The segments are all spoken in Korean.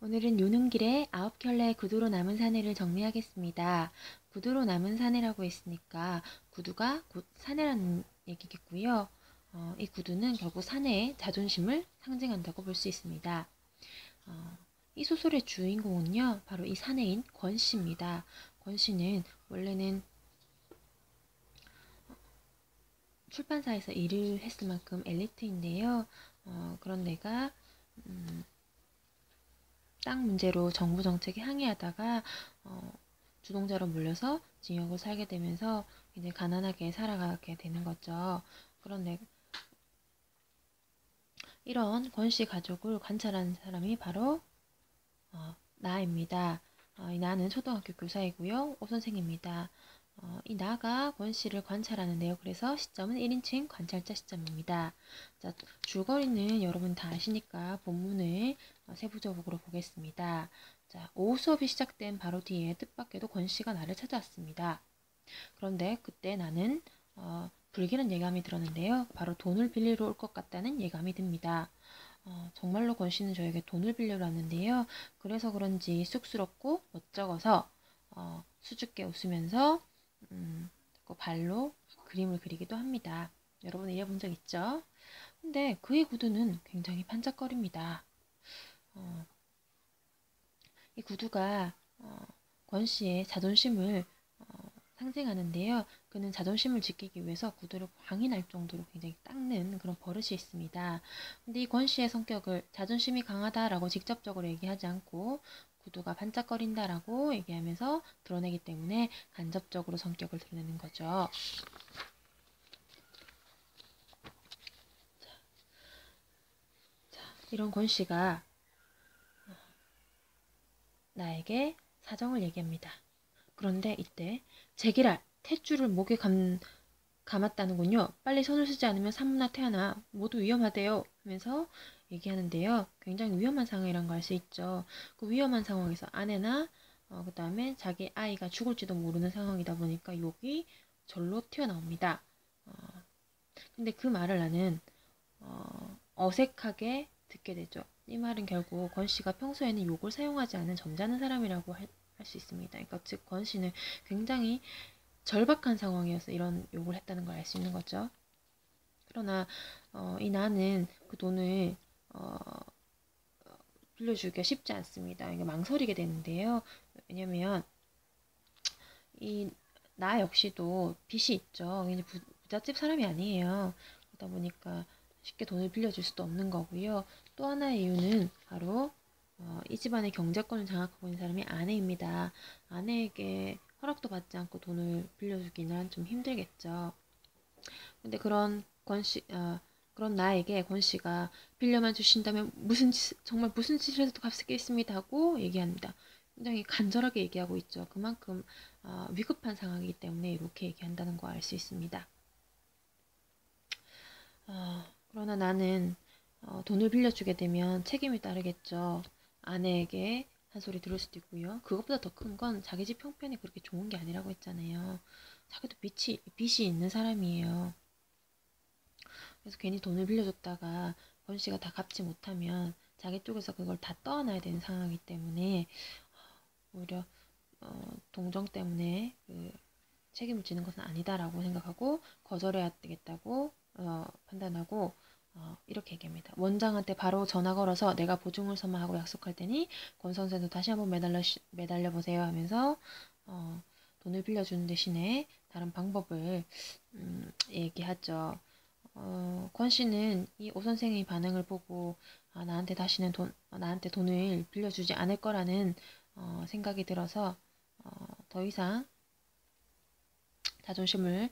오늘은 유능길의 9켤레 구두로 남은 사내를 정리하겠습니다. 구두로 남은 사내라고 했으니까 구두가 곧 사내라는 얘기겠고요. 이 구두는 결국 사내의 자존심을 상징한다고 볼 수 있습니다. 이 소설의 주인공은요, 바로 이 사내인 권씨입니다. 권씨는 원래는 출판사에서 일을 했을 만큼 엘리트인데요. 그런 데가 땅 문제로 정부 정책에 항의하다가 주동자로 몰려서 징역을 살게 되면서 이제 가난하게 살아가게 되는 거죠. 그런데 이런 권씨 가족을 관찰한 사람이 바로 나입니다. 이 나는 초등학교 교사이고요. 오 선생입니다. 이 나가 권씨를 관찰하는데요. 그래서 시점은 1인칭 관찰자 시점입니다. 자, 줄거리는 여러분 다 아시니까 본문을 세부적으로 보겠습니다. 자, 오후 수업이 시작된 바로 뒤에 뜻밖에도 권씨가 나를 찾아왔습니다. 그런데 그때 나는 불길한 예감이 들었는데요. 바로 돈을 빌리러 올 것 같다는 예감이 듭니다. 정말로 권씨는 저에게 돈을 빌리러 왔는데요. 그래서 그런지 쑥스럽고 멋쩍어서 수줍게 웃으면서 발로 그림을 그리기도 합니다. 여러분 이해본 적 있죠? 근데 그의 구두는 굉장히 반짝거립니다. 이 구두가 권씨의 자존심을 상징하는데요. 그는 자존심을 지키기 위해서 구두를 광이 날 정도로 굉장히 닦는 그런 버릇이 있습니다. 근데 이 권씨의 성격을 자존심이 강하다라고 직접적으로 얘기하지 않고 구두가 반짝거린다라고 얘기하면서 드러내기 때문에 간접적으로 성격을 드러내는 거죠. 이런 권씨가 나에게 사정을 얘기합니다. 그런데 이때 제기랄 탯줄을 목에 감았다는군요. 빨리 손을 쓰지 않으면 산모나 태아나 모두 위험하대요. 하면서 얘기하는데요. 굉장히 위험한 상황이란 걸 알 수 있죠. 그 위험한 상황에서 아내나 그 다음에 자기 아이가 죽을지도 모르는 상황이다 보니까 욕이 절로 튀어나옵니다. 근데 그 말을 나는 어색하게 듣게 되죠. 이 말은 결국 권 씨가 평소에는 욕을 사용하지 않은 점잖은 사람이라고 할 수 있습니다. 그러니까 즉 권 씨는 굉장히 절박한 상황이어서 이런 욕을 했다는 걸 알 수 있는 거죠. 그러나 이 나는 그 돈을 빌려주기가 쉽지 않습니다. 이게 망설이게 되는데요. 왜냐면 이 나 역시도 빚이 있죠. 이제 부잣집 사람이 아니에요. 그러다 보니까 쉽게 돈을 빌려줄 수도 없는 거고요. 또 하나의 이유는 바로 이 집안의 경제권을 장악하고 있는 사람이 아내입니다. 아내에게 허락도 받지 않고 돈을 빌려주기는 좀 힘들겠죠. 근데 그런 나에게 권 씨가 빌려만 주신다면 정말 무슨 짓을 해도 갚겠습니다 하고 얘기합니다. 굉장히 간절하게 얘기하고 있죠. 그만큼 위급한 상황이기 때문에 이렇게 얘기한다는 거 알 수 있습니다. 그러나 나는 돈을 빌려주게 되면 책임이 따르겠죠. 아내에게 한 소리 들을 수도 있고요. 그것보다 더 큰 건 자기 집 형편이 그렇게 좋은 게 아니라고 했잖아요. 자기도 빚이 있는 사람이에요. 그래서 괜히 돈을 빌려줬다가 권 씨가 다 갚지 못하면 자기 쪽에서 그걸 다 떠안아야 되는 상황이기 때문에 오히려 동정 때문에 그 책임을 지는 것은 아니다라고 생각하고 거절해야 되겠다고 판단하고 이렇게 얘기합니다. 원장한테 바로 전화 걸어서 내가 보증을 서면 하고 약속할 테니 권 선생도 다시 한번 매달려 보세요 하면서 돈을 빌려주는 대신에 다른 방법을 얘기하죠. 권 씨는 이 오 선생의 반응을 보고 나한테 돈을 빌려주지 않을 거라는 생각이 들어서 더 이상 자존심을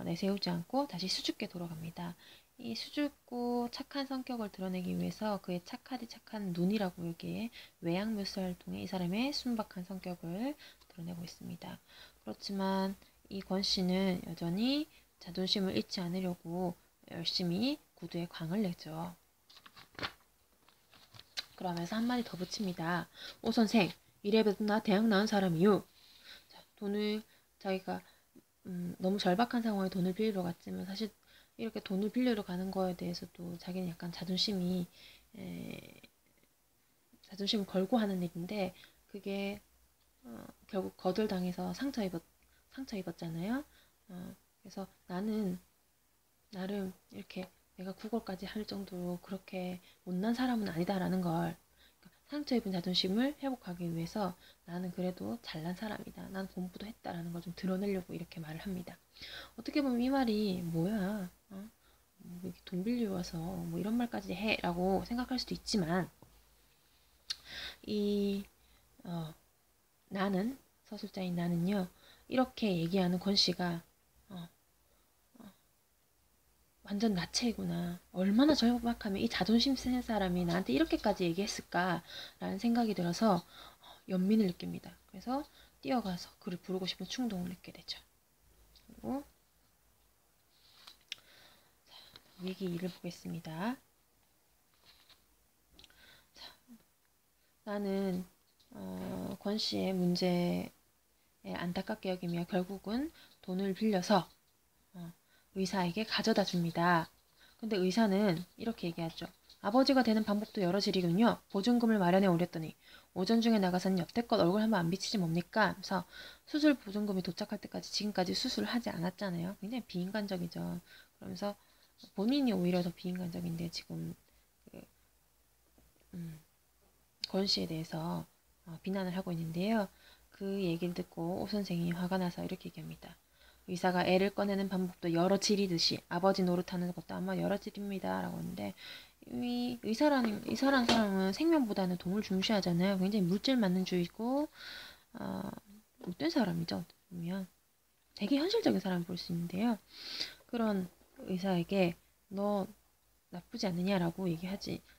내세우지 않고 다시 수줍게 돌아갑니다. 이 수줍고 착한 성격을 드러내기 위해서 그의 착하디 착한 눈이라고 여기에 외양 묘사를 통해 이 사람의 순박한 성격을 드러내고 있습니다. 그렇지만 이 권 씨는 여전히 자존심을 잃지 않으려고 열심히 구두에 광을 내죠. 그러면서 한마디 더 붙입니다. 오 선생, 이래봬도 나 대학 나온 사람이요. 자, 돈을 자기가 너무 절박한 상황에 돈을 빌리러 갔지만 사실 이렇게 돈을 빌리러 가는 거에 대해서도 자기는 약간 자존심을 걸고 하는 일인데 그게 결국 거절당해서 상처 입었잖아요. 그래서 나는 나름 이렇게 내가 국어까지 할 정도로 그렇게 못난 사람은 아니다라는 걸 상처 입은 자존심을 회복하기 위해서 나는 그래도 잘난 사람이다. 난 공부도 했다라는 걸 좀 드러내려고 이렇게 말을 합니다. 어떻게 보면 이 말이 뭐야? 돈 빌려 와서 뭐 이런 말까지 해라고 생각할 수도 있지만 이 나는 서술자인 나는요 이렇게 얘기하는 권 씨가 완전 나체구나. 얼마나 절박하면 이 자존심 센 사람이 나한테 이렇게까지 얘기했을까라는 생각이 들어서 연민을 느낍니다. 그래서 뛰어가서 그를 부르고 싶은 충동을 느끼게 되죠. 그리고 위기 2를 보겠습니다. 자, 나는 권 씨의 문제에 안타깝게 여기며 결국은 돈을 빌려서 의사에게 가져다 줍니다. 근데 의사는 이렇게 얘기하죠. 아버지가 되는 방법도 여러지리군요. 보증금을 마련해 오렸더니 오전 중에 나가서는 여태껏 얼굴 한번 안 비치지 뭡니까? 그래서 수술 보증금이 도착할 때까지 지금까지 수술을 하지 않았잖아요. 굉장히 비인간적이죠. 그러면서 본인이 오히려 더 비인간적인데 지금 권 씨에 대해서 비난을 하고 있는데요. 그 얘기를 듣고 오 선생이 화가 나서 이렇게 얘기합니다. 의사가 애를 꺼내는 방법도 여러 질이듯이 아버지 노릇하는 것도 아마 여러 질입니다. 라고 하는데 의사라는 사람은 생명보다는 돈을 중시하잖아요. 굉장히 물질 만능주의고 못된 사람이죠. 보면 되게 현실적인 사람을 볼 수 있는데요. 그런 의사에게 너 나쁘지 않느냐라고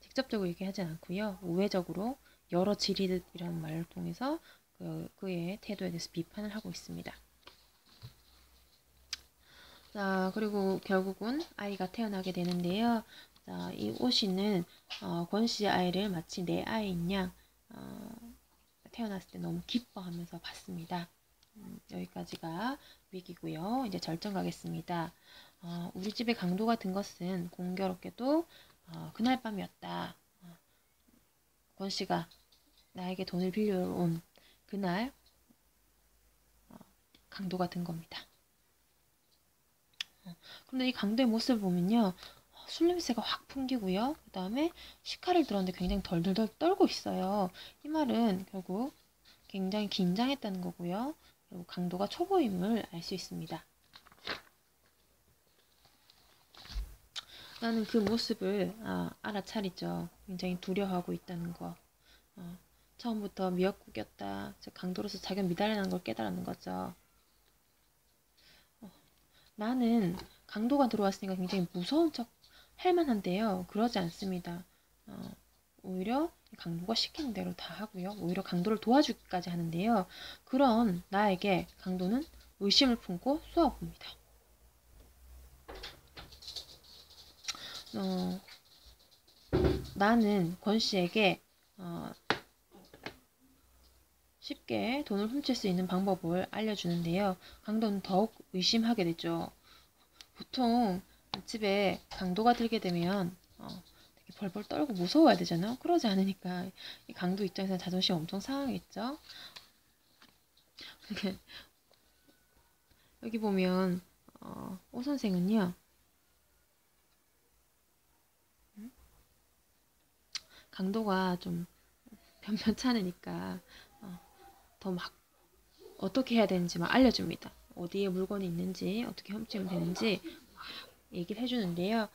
직접적으로 얘기하지 않고요. 우회적으로 여러 질이듯이라는 말을 통해서 그의 태도에 대해서 비판을 하고 있습니다. 자, 그리고 결국은 아이가 태어나게 되는데요. 자, 이 오씨는 권 씨의 아이를 마치 내 아이인 양 태어났을 때 너무 기뻐하면서 봤습니다. 여기까지가 위기고요. 이제 절정 가겠습니다. 우리 집에 강도가 든 것은 공교롭게도 그날 밤이었다. 권 씨가 나에게 돈을 빌려온 그날 강도가 든 겁니다. 근데 이 강도의 모습을 보면요. 술 냄새가 확 풍기고요. 그 다음에 시카를 들었는데 굉장히 덜덜덜 떨고 있어요. 이 말은 결국 굉장히 긴장했다는 거고요. 그리고 강도가 초보임을 알 수 있습니다. 나는 그 모습을 알아차리죠. 굉장히 두려워하고 있다는 거. 처음부터 미역국이었다. 강도로서 자기가 미달이라는 걸 깨달았는 거죠. 나는 강도가 들어왔으니까 굉장히 무서운 척 할 만한데요. 그러지 않습니다. 오히려 강도가 시키는 대로 다 하고요. 오히려 강도를 도와주기까지 하는데요. 그런 나에게 강도는 의심을 품고 쏘아봅니다. 나는 권 씨에게 쉽게 돈을 훔칠 수 있는 방법을 알려주는데요. 강도는 더욱 의심하게 되죠. 보통 집에 강도가 들게 되면 되게 벌벌 떨고 무서워야 되잖아요. 그러지 않으니까 이 강도 입장에서는 자존심 엄청 상하겠죠. 여기 보면 오 선생은요. 강도가 좀 변변찮으니까 더 막 어떻게 해야 되는지 막 알려줍니다. 어디에 물건이 있는지 어떻게 훔치면 되는지 얘기를 해주는데요.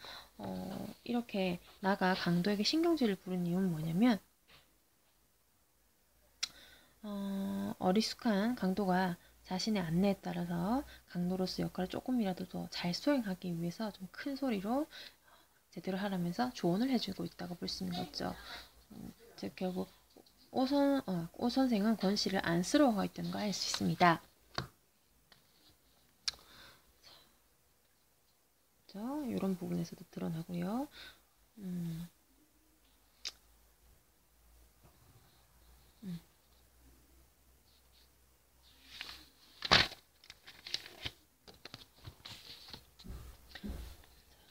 이렇게 나가 강도에게 신경질을 부른 이유는 뭐냐면 어리숙한 강도가 자신의 안내에 따라서 강도로서 역할을 조금이라도 더 잘 수행하기 위해서 좀 큰 소리로 제대로 하라면서 조언을 해주고 있다고 볼 수 있는 거죠. 즉 결국 오 선생은 권 씨를 안쓰러워하고 있다는 걸 알 수 있습니다. 이런 부분에서도 드러나고요.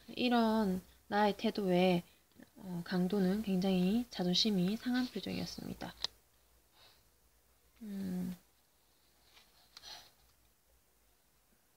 이런 나의 태도에 강도는 굉장히 자존심이 상한 표정이었습니다.